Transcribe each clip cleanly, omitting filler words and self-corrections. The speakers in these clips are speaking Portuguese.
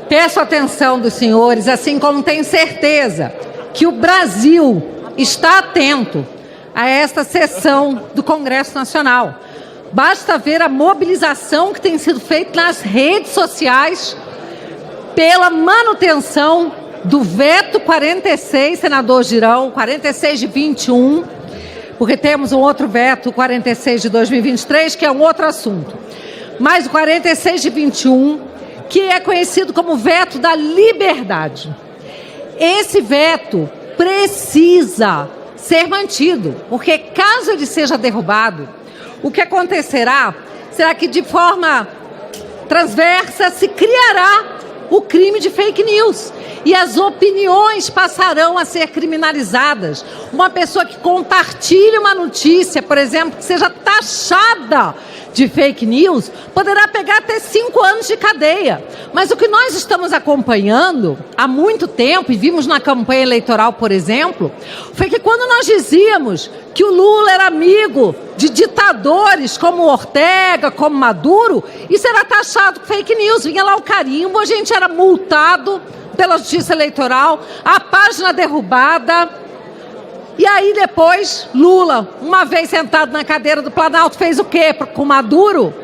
peço a atenção dos senhores, assim como tenho certeza que o Brasil está atento a esta sessão do Congresso Nacional. Basta ver a mobilização que tem sido feita nas redes sociais pela manutenção do veto 46, senador Girão, 46 de 21, porque temos um outro veto, 46 de 2023, que é um outro assunto. Mas o 46 de 21, que é conhecido como veto da liberdade. Esse veto precisa ser mantido, porque caso ele seja derrubado, o que acontecerá será que de forma transversa se criará o crime de fake news e as opiniões passarão a ser criminalizadas. Uma pessoa que compartilha uma notícia, por exemplo, que seja taxada de fake news, poderá pegar até 5 anos de cadeia. Mas o que nós estamos acompanhando há muito tempo, e vimos na campanha eleitoral, por exemplo, foi que quando nós dizíamos que o Lula era amigo de ditadores como Ortega, como Maduro, isso era taxado de fake news. Vinha lá o carimbo, a gente era multado pela Justiça Eleitoral, a página derrubada. E aí depois, Lula, uma vez sentado na cadeira do Planalto, fez o quê com Maduro?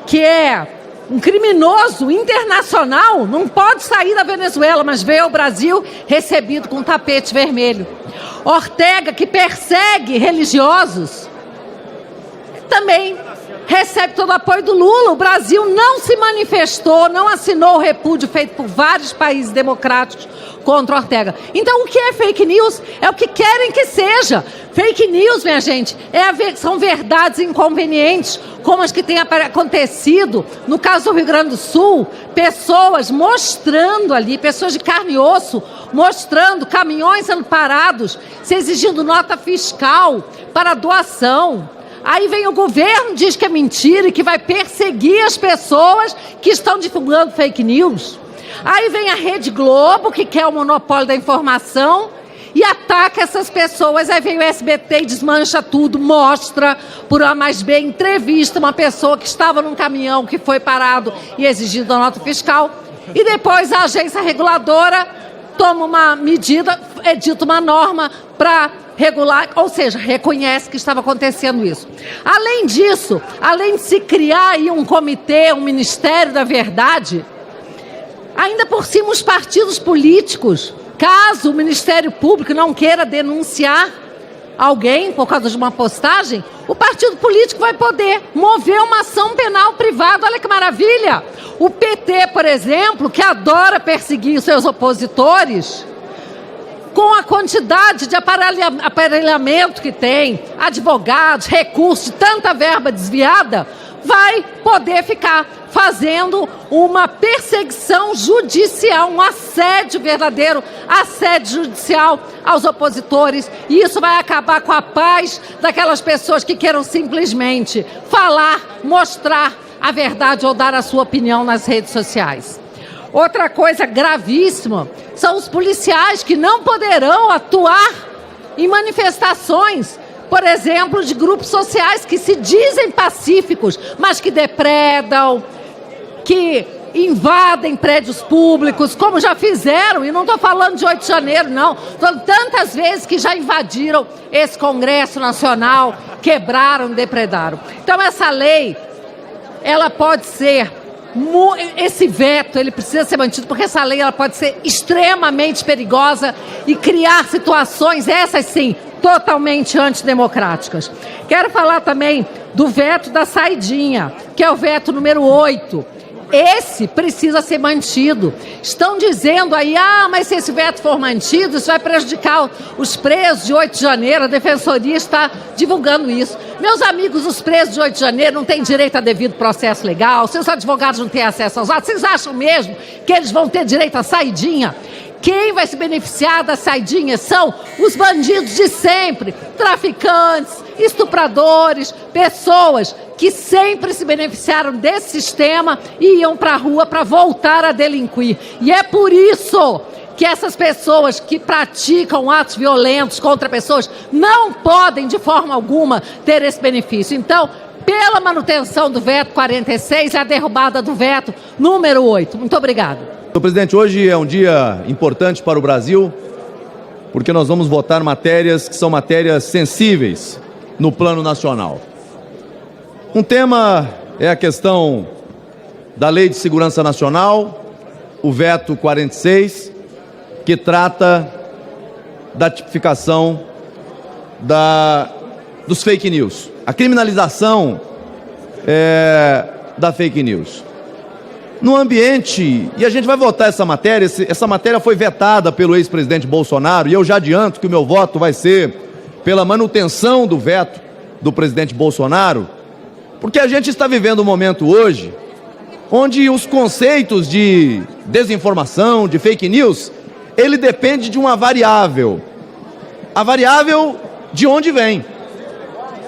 Que é um criminoso internacional, não pode sair da Venezuela, mas veio ao Brasil recebido com tapete vermelho. Ortega, que persegue religiosos, também recebe todo o apoio do Lula. O Brasil não se manifestou, não assinou o repúdio feito por vários países democráticos contra Ortega. Então, o que é fake news? É o que querem que seja. Fake news, minha gente, são verdades inconvenientes, como as que têm acontecido no caso do Rio Grande do Sul, pessoas mostrando ali, pessoas de carne e osso, mostrando caminhões sendo parados, se exigindo nota fiscal para doação. Aí vem o governo, diz que é mentira e que vai perseguir as pessoas que estão divulgando fake news. Aí vem a Rede Globo, que quer o monopólio da informação, e ataca essas pessoas. Aí vem o SBT e desmancha tudo, mostra, por A mais B, entrevista uma pessoa que estava num caminhão que foi parado e exigido a nota fiscal. E depois a agência reguladora toma uma medida, edita uma norma para regular, ou seja, reconhece que estava acontecendo isso. Além disso, além de se criar aí um comitê, um Ministério da Verdade, ainda por cima os partidos políticos, caso o Ministério Público não queira denunciar alguém por causa de uma postagem, o partido político vai poder mover uma ação penal privada. Olha que maravilha! O PT, por exemplo, que adora perseguir os seus opositores, com a quantidade de aparelhamento que tem, advogados, recursos, tanta verba desviada, vai poder ficar fazendo uma perseguição judicial, um assédio verdadeiro, assédio judicial aos opositores. E isso vai acabar com a paz daquelas pessoas que queiram simplesmente falar, mostrar a verdade ou dar a sua opinião nas redes sociais. Outra coisa gravíssima são os policiais que não poderão atuar em manifestações, por exemplo, de grupos sociais que se dizem pacíficos, mas que depredam, que invadem prédios públicos, como já fizeram, e não estou falando de 8 de janeiro, não. São tantas vezes que já invadiram esse Congresso Nacional, quebraram, depredaram. Então essa lei, ela pode ser, esse veto, ele precisa ser mantido, porque essa lei ela pode ser extremamente perigosa e criar situações, essas sim, totalmente antidemocráticas. Quero falar também do veto da saidinha, que é o veto número 8. Esse precisa ser mantido. Estão dizendo aí, mas se esse veto for mantido, isso vai prejudicar os presos de 8 de janeiro, a Defensoria está divulgando isso. Meus amigos, os presos de 8 de janeiro não têm direito a devido processo legal, seus advogados não têm acesso aos atos, vocês acham mesmo que eles vão ter direito à saidinha? Quem vai se beneficiar da saidinha são os bandidos de sempre, traficantes, estupradores, pessoas que sempre se beneficiaram desse sistema e iam para a rua para voltar a delinquir. E é por isso que essas pessoas que praticam atos violentos contra pessoas não podem, de forma alguma, ter esse benefício. Então, pela manutenção do veto 46 e a derrubada do veto número 8. Muito obrigada. Senhor presidente, hoje é um dia importante para o Brasil, porque nós vamos votar matérias que são matérias sensíveis no plano nacional. Um tema é a questão da Lei de Segurança Nacional, o veto 46, que trata da tipificação dos fake news, a criminalização da fake news. No ambiente, e a gente vai votar essa matéria foi vetada pelo ex-presidente Bolsonaro, e eu já adianto que o meu voto vai ser pela manutenção do veto do presidente Bolsonaro, porque a gente está vivendo um momento hoje onde os conceitos de desinformação, de fake news, ele depende de uma variável. A variável de onde vem.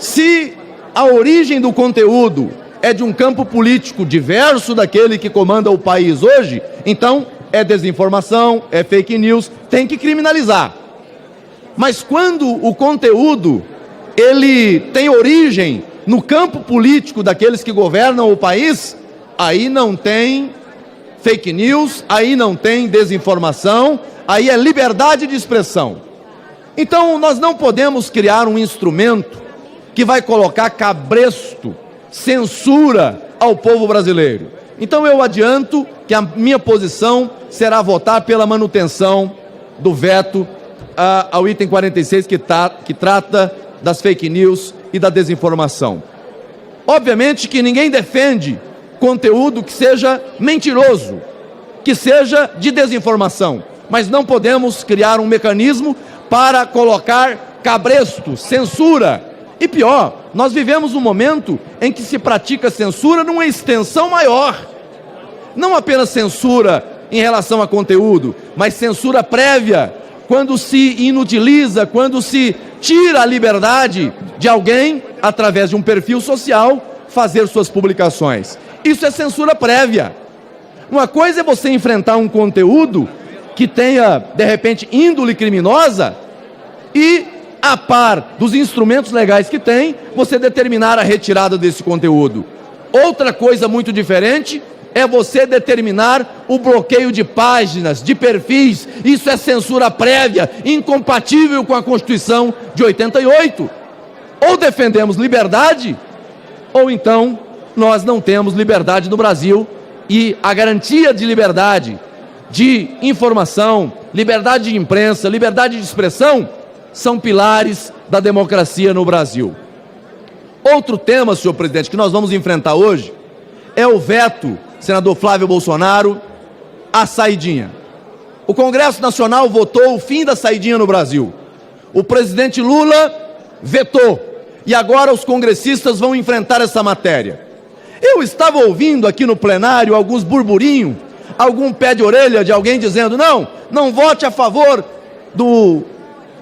Se a origem do conteúdo é de um campo político diverso daquele que comanda o país hoje, então é desinformação, é fake news, tem que criminalizar. Mas quando o conteúdo ele tem origem no campo político daqueles que governam o país, aí não tem fake news, aí não tem desinformação, aí é liberdade de expressão. Então nós não podemos criar um instrumento que vai colocar cabresto, censura ao povo brasileiro. Então eu adianto que a minha posição será votar pela manutenção do veto ao item 46 que trata das fake news e da desinformação. Obviamente que ninguém defende conteúdo que seja mentiroso, que seja de desinformação, mas não podemos criar um mecanismo para colocar cabresto, censura. E pior, nós vivemos um momento em que se pratica censura numa extensão maior. Não apenas censura em relação a conteúdo, mas censura prévia, quando se inutiliza, quando se tira a liberdade de alguém, através de um perfil social, fazer suas publicações. Isso é censura prévia. Uma coisa é você enfrentar um conteúdo que tenha, de repente, índole criminosa e, a par dos instrumentos legais que tem, você determinar a retirada desse conteúdo. Outra coisa muito diferente é você determinar o bloqueio de páginas, de perfis. Isso é censura prévia, incompatível com a Constituição de 88. Ou defendemos liberdade, ou então nós não temos liberdade no Brasil, e a garantia de liberdade de informação, liberdade de imprensa, liberdade de expressão, são pilares da democracia no Brasil. Outro tema, senhor presidente, que nós vamos enfrentar hoje é o veto, senador Flávio Bolsonaro, à saidinha. O Congresso Nacional votou o fim da saidinha no Brasil. O presidente Lula vetou. E agora os congressistas vão enfrentar essa matéria. Eu estava ouvindo aqui no plenário alguns burburinhos, algum pé de orelha de alguém dizendo: não vote a favor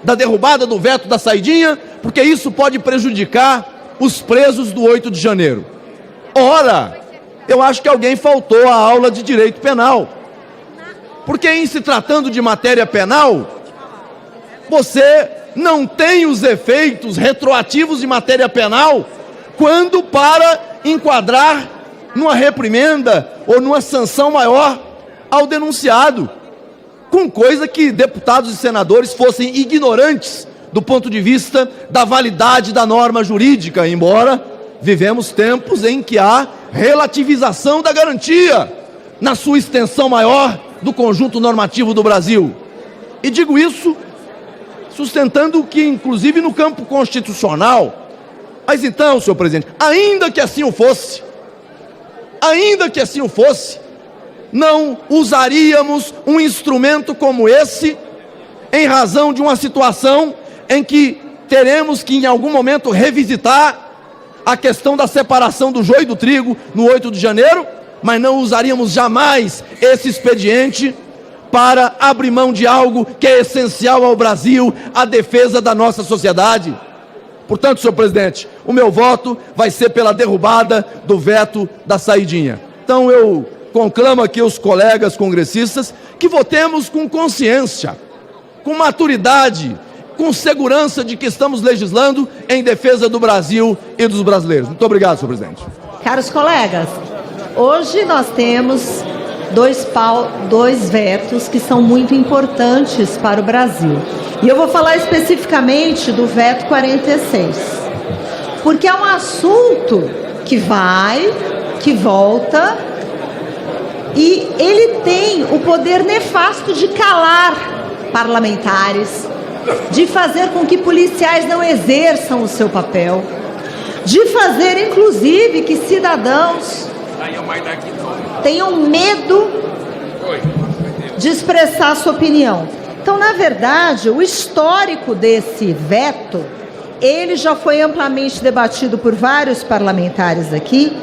da derrubada do veto da saidinha, porque isso pode prejudicar os presos do 8 de janeiro. Ora, eu acho que alguém faltou à aula de direito penal, porque em se tratando de matéria penal, você não tem os efeitos retroativos de matéria penal quando para enquadrar numa reprimenda ou numa sanção maior ao denunciado, com coisa que deputados e senadores fossem ignorantes do ponto de vista da validade da norma jurídica, embora vivemos tempos em que há relativização da garantia na sua extensão maior do conjunto normativo do Brasil. E digo isso sustentando que, inclusive no campo constitucional, mas então, senhor presidente, ainda que assim o fosse, não usaríamos um instrumento como esse em razão de uma situação em que teremos que em algum momento revisitar a questão da separação do joio e do trigo no 8 de janeiro, mas não usaríamos jamais esse expediente para abrir mão de algo que é essencial ao Brasil, a defesa da nossa sociedade. Portanto, senhor presidente, o meu voto vai ser pela derrubada do veto da saidinha. Então eu conclamo aqui os colegas congressistas que votemos com consciência, com maturidade, com segurança de que estamos legislando em defesa do Brasil e dos brasileiros. Muito obrigado, senhor presidente. Caros colegas, hoje nós temos dois vetos que são muito importantes para o Brasil. E eu vou falar especificamente do veto 46, porque é um assunto que vai, que volta, e ele tem o poder nefasto de calar parlamentares, de fazer com que policiais não exerçam o seu papel, de fazer, inclusive, que cidadãos tenham medo de expressar a sua opinião. Então, na verdade, o histórico desse veto, ele já foi amplamente debatido por vários parlamentares aqui,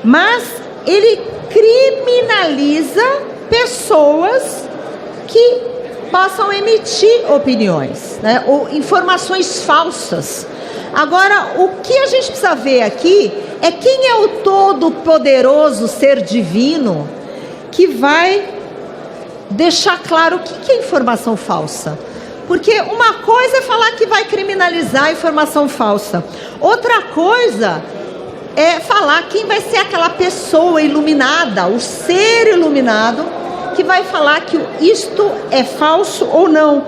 mas ele criminaliza pessoas que possam emitir opiniões, né, ou informações falsas. Agora, o que a gente precisa ver aqui é quem é o todo-poderoso ser divino que vai deixar claro o que é informação falsa. Porque uma coisa é falar que vai criminalizar a informação falsa. Outra coisa é falar quem vai ser aquela pessoa iluminada, o ser iluminado, que vai falar que isto é falso ou não.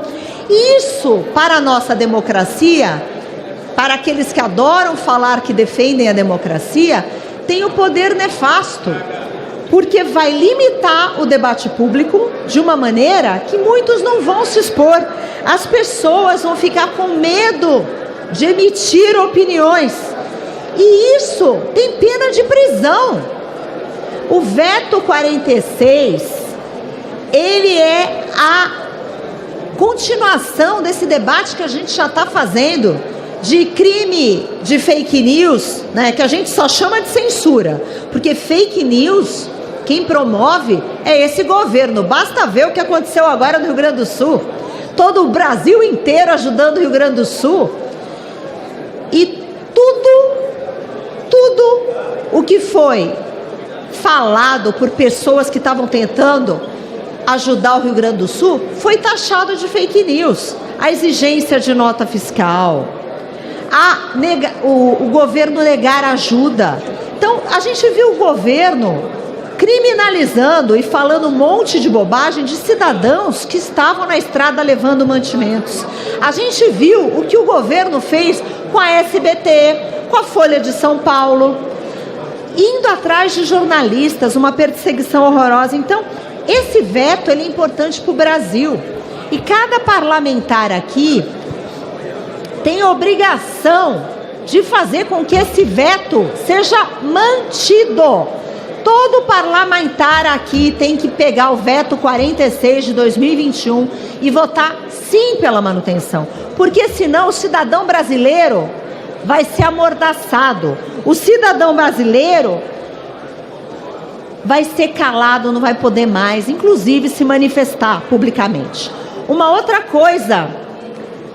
E isso, para a nossa democracia, para aqueles que adoram falar que defendem a democracia, tem o poder nefasto, porque vai limitar o debate público de uma maneira que muitos não vão se expor. As pessoas vão ficar com medo de emitir opiniões. E isso tem pena de prisão. O veto 46, ele é a continuação desse debate que a gente já está fazendo de crime de fake news, né, que a gente só chama de censura, porque fake news, quem promove é esse governo. Basta ver o que aconteceu agora no Rio Grande do Sul. Todo o Brasil inteiro ajudando o Rio Grande do Sul. E tudo o que foi falado por pessoas que estavam tentando ajudar o Rio Grande do Sul foi taxado de fake news. A exigência de nota fiscal, o governo negar ajuda. Então, a gente viu o governo criminalizando e falando um monte de bobagem de cidadãos que estavam na estrada levando mantimentos. A gente viu o que o governo fez com a SBT, com a Folha de São Paulo, indo atrás de jornalistas, uma perseguição horrorosa. Então, esse veto ele é importante para o Brasil. E cada parlamentar aqui tem a obrigação de fazer com que esse veto seja mantido. Todo parlamentar aqui tem que pegar o veto 46 de 2021 e votar sim pela manutenção. Porque senão o cidadão brasileiro vai ser amordaçado. O cidadão brasileiro vai ser calado, não vai poder mais, inclusive, se manifestar publicamente. Uma outra coisa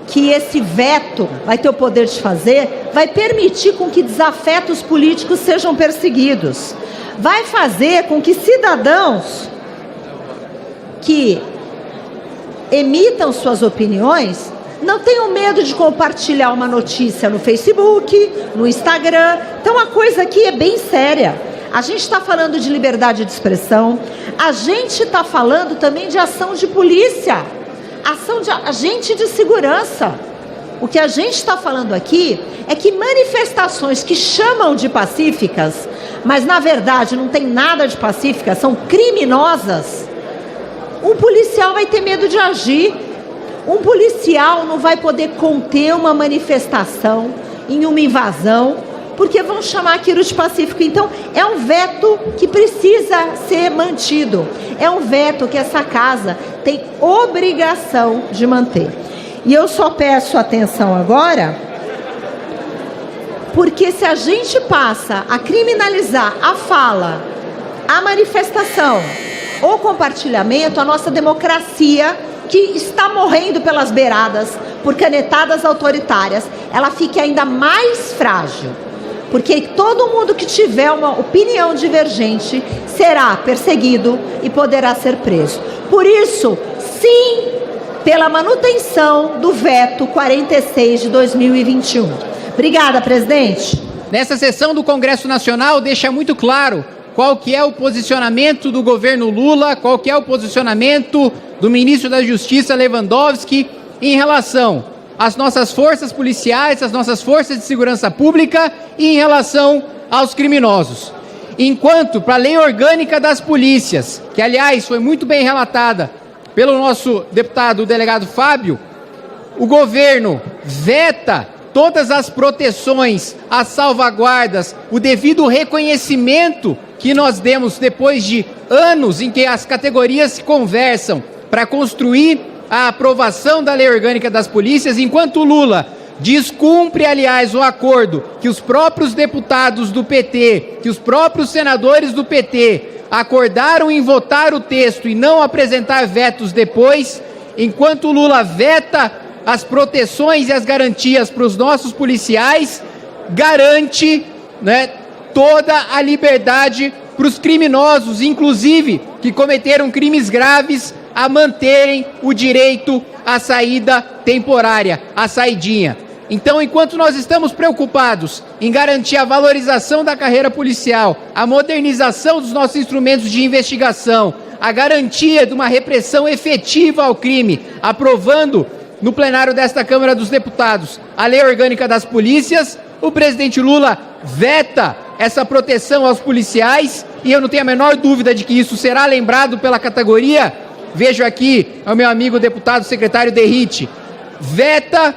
que esse veto vai ter o poder de fazer, vai permitir com que desafetos políticos sejam perseguidos. Vai fazer com que cidadãos que emitam suas opiniões não tenham medo de compartilhar uma notícia no Facebook, no Instagram. Então a coisa aqui é bem séria. A gente está falando de liberdade de expressão, a gente está falando também de ação de polícia, ação de agente de segurança. O que a gente está falando aqui é que manifestações que chamam de pacíficas, mas na verdade não tem nada de pacíficas, são criminosas, um policial vai ter medo de agir. Um policial não vai poder conter uma manifestação em uma invasão, porque vão chamar aquilo de pacífico. Então, é um veto que precisa ser mantido. É um veto que essa casa tem obrigação de manter. E eu só peço atenção agora, porque se a gente passa a criminalizar a fala, a manifestação ou compartilhamento, a nossa democracia, que está morrendo pelas beiradas por canetadas autoritárias, ela fica ainda mais frágil. Porque todo mundo que tiver uma opinião divergente será perseguido e poderá ser preso. Por isso, sim, pela manutenção do veto 46 de 2021. Obrigada, presidente. Nessa sessão do Congresso Nacional deixa muito claro qual que é o posicionamento do governo Lula, qual que é o posicionamento do ministro da Justiça, Lewandowski, em relação às nossas forças policiais, às nossas forças de segurança pública e em relação aos criminosos. Enquanto, para a lei orgânica das polícias, que aliás foi muito bem relatada pelo nosso deputado, o delegado Fábio, o governo veta todas as proteções, as salvaguardas, o devido reconhecimento que nós demos depois de anos em que as categorias se conversam para construir a aprovação da lei orgânica das polícias, enquanto o Lula descumpre, aliás, o acordo que os próprios deputados do PT, que os próprios senadores do PT acordaram em votar o texto e não apresentar vetos depois, enquanto o Lula veta as proteções e as garantias para os nossos policiais, garante, né, toda a liberdade para os criminosos, inclusive que cometeram crimes graves, a manterem o direito à saída temporária, à saidinha. Então, enquanto nós estamos preocupados em garantir a valorização da carreira policial, a modernização dos nossos instrumentos de investigação, a garantia de uma repressão efetiva ao crime, aprovando no plenário desta Câmara dos Deputados a lei orgânica das polícias, o presidente Lula veta essa proteção aos policiais e eu não tenho a menor dúvida de que isso será lembrado pela categoria. Vejo aqui o meu amigo deputado secretário Derrite, veta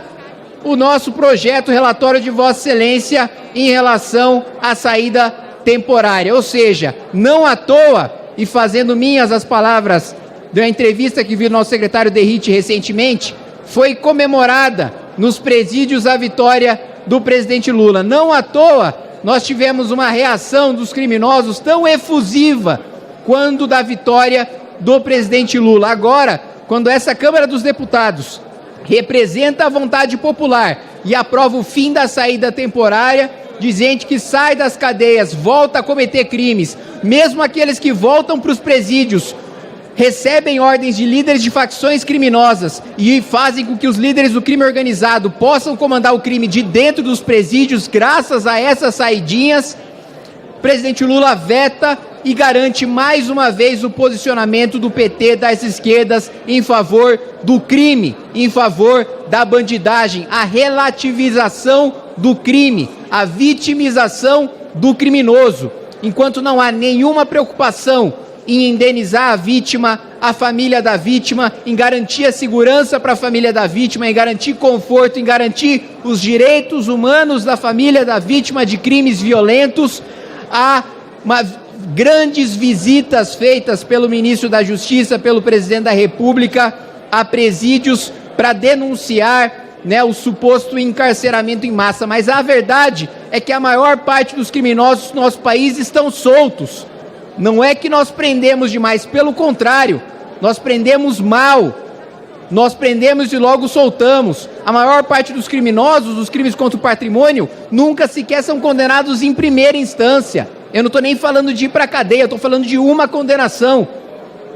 o nosso projeto relatório de Vossa Excelência em relação à saída temporária. Ou seja, não à toa, e fazendo minhas as palavras da entrevista que vi do nosso secretário Derrite recentemente, foi comemorada nos presídios a vitória do presidente Lula. Não à toa, nós tivemos uma reação dos criminosos tão efusiva quando da vitória do presidente Lula. Agora, quando essa Câmara dos Deputados representa a vontade popular e aprova o fim da saída temporária, de gente que sai das cadeias, volta a cometer crimes, mesmo aqueles que voltam para os presídios, recebem ordens de líderes de facções criminosas e fazem com que os líderes do crime organizado possam comandar o crime de dentro dos presídios graças a essas saidinhas, o presidente Lula veta e garante mais uma vez o posicionamento do PT, das esquerdas, em favor do crime, em favor da bandidagem, a relativização do crime, a vitimização do criminoso, enquanto não há nenhuma preocupação em indenizar a vítima, a família da vítima, em garantir a segurança para a família da vítima, em garantir conforto, em garantir os direitos humanos da família da vítima de crimes violentos. Há grandes visitas feitas pelo ministro da Justiça, pelo presidente da República, a presídios para denunciar, né, o suposto encarceramento em massa. Mas a verdade é que a maior parte dos criminosos do nosso país estão soltos. Não é que nós prendemos demais, pelo contrário, nós prendemos mal, nós prendemos e logo soltamos. A maior parte dos criminosos, dos crimes contra o patrimônio, nunca sequer são condenados em primeira instância. Eu não estou nem falando de ir para a cadeia, estou falando de uma condenação.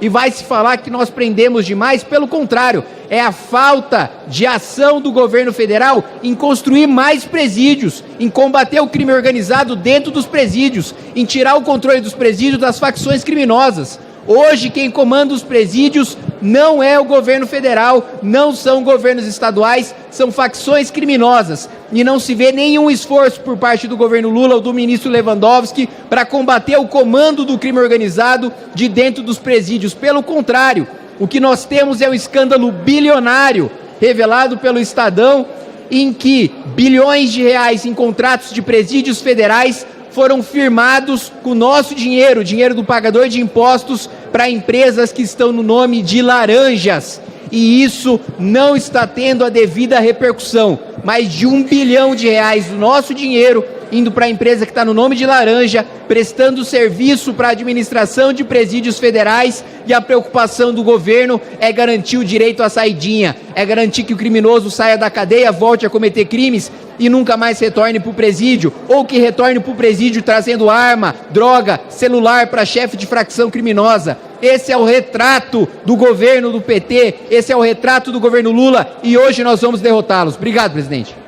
E vai se falar que nós prendemos demais, pelo contrário, é a falta de ação do governo federal em construir mais presídios, em combater o crime organizado dentro dos presídios, em tirar o controle dos presídios das facções criminosas. Hoje quem comanda os presídios não é o governo federal, não são governos estaduais, são facções criminosas. E não se vê nenhum esforço por parte do governo Lula ou do ministro Lewandowski para combater o comando do crime organizado de dentro dos presídios. Pelo contrário, o que nós temos é um escândalo bilionário revelado pelo Estadão, em que bilhões de reais em contratos de presídios federais foram firmados com o nosso dinheiro, dinheiro do pagador de impostos, para empresas que estão no nome de laranjas. E isso não está tendo a devida repercussão. Mais de R$1 bilhão do nosso dinheiro indo para a empresa que está no nome de laranja, prestando serviço para a administração de presídios federais, e a preocupação do governo é garantir o direito à saidinha, é garantir que o criminoso saia da cadeia, volte a cometer crimes e nunca mais retorne para o presídio, ou que retorne para o presídio trazendo arma, droga, celular para chefe de facção criminosa. Esse é o retrato do governo do PT, esse é o retrato do governo Lula, e hoje nós vamos derrotá-los. Obrigado, presidente.